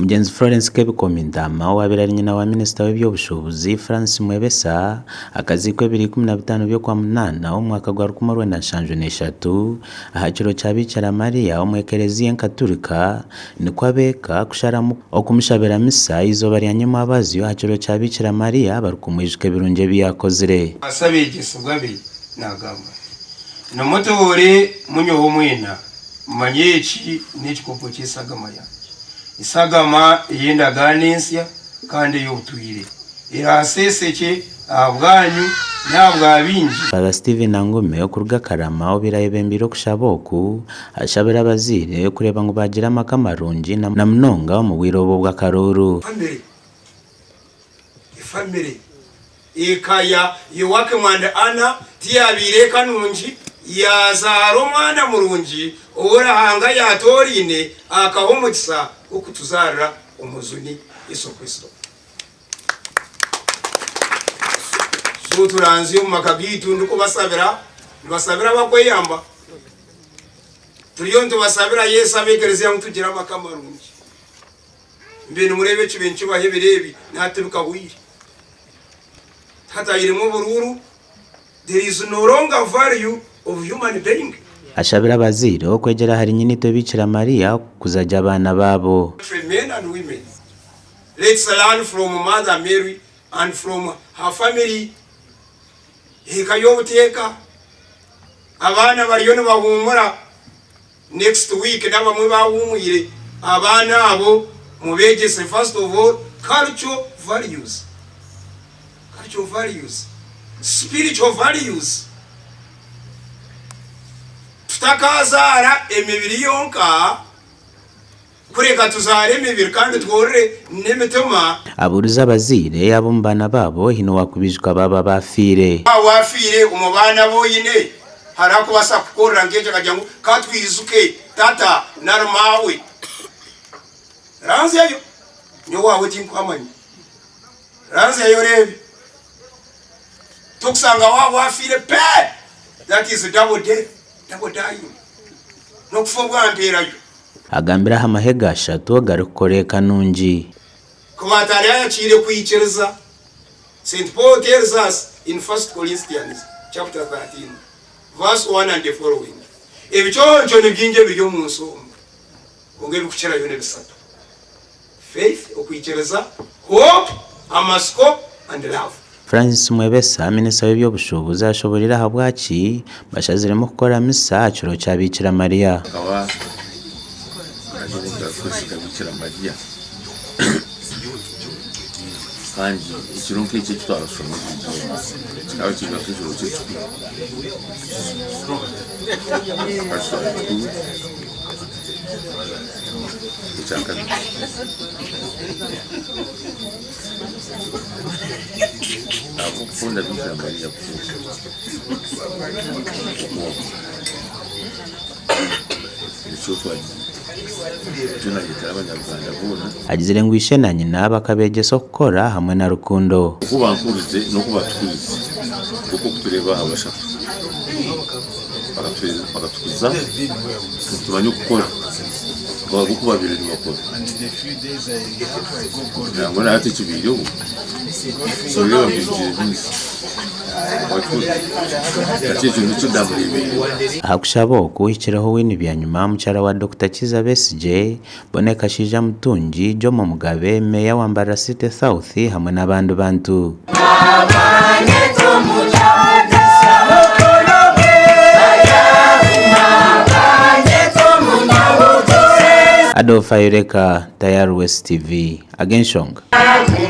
Umugenzi Florence Kebikominda wabera nyina wa Minisita w'Ebyobushobozi Francis Mwebesa akazi ko 2015 byo kwa munana umwaka gwa 2023 ahakiro cyabikira Maria omwekerezi Katolika niko abeka kusharamu okumushabera misa izo bari nyuma abazi ahakiro cyabikira Maria barukumwijwe birunje biyakozere asabigisa bwabi nagamba no mutore munyo mwina manyechi n'ikikopo cy'isagama ya isagama yenda ganisya kandi yobutwire iraseseke abwanyu nabwabinji Baba Steven Nangome okuruga Karama obiraye bembiro kushaboku ashabera bazire kureba ngo bagira amakamarungi na mnonga mu bwirobo bwa Karuru family ikaya yiwake mwanda ana tiyabire kanunji yazaro mwana murunji ora hanga yatorine akahomutsa ukutuzarira umuzuni Yesu Kristo so turanzi mu makabitu ndiko basabira bakweyamba turiyo basabira Yesu abegereza mutugira amakamarungi mbene murebe kibenci baheberebi natebika wiri hata irimo bururu. There is no longer value of human being. Ashabira bazire okwegera hari nyinito bikira Maria kuzajya abana babo. Men and women, let's learn from Mother Mary and from her family. Hikayobuteka abana bariyo bahumura next week nabamwe bahumuyire abana abo mubegese first of all cultural values, spiritual values. Tutakazara emibiri yonka kureka tuzare emibiri kandi tworere nemetema aburuza bazire abo mbana babo hino wakubijwa baba bafire umubana boyine harako basa kukorera ngeje kajyango katwizuke tata narmawe ranze yo nyo wawe tinkwamani ranze yo rebe tukusanga wabo afire pe. That is a double death, double dying. No kufobwa mperayo agambira amahega ashatu garukoreka nungi kubatari yakire kwicereza. St. Paul tells us in 1 Corinthians chapter 13 verse 1 and the following, ebichoncho nebyinje byo munsomba onge bikuchera yone bisatu: faith, okwicereza; hope, amasko, and love. Francis Mwebesa Minisita w'Ebyobushobozi ashoborera habwaki bashaziremo gukora misa cyoro cyabikira Maria kawa ajya Bikira Maria kandi ikirunke cyo twarashoma kikaba kiga kujuru cyo Funda Bikira Maria agizire ngo ishena nyina bakabegeso gukora hamwe na rukundo kubankurize no kubatukurize kuko kutureba abashaka bagatukuza tubanye gukora baguko babiri bakora ntabwo nati kibiriyo soreba bijije hakushabo kuhikiraho wini bya nyuma mucyara wa Dr. Kiza Besigye Boneka Shija Mutungi Jomo Mugabe meya wa Mbarasite South hamwe n'abandi bantu Adolf Ayureka, Tayari West TV, Agenshong.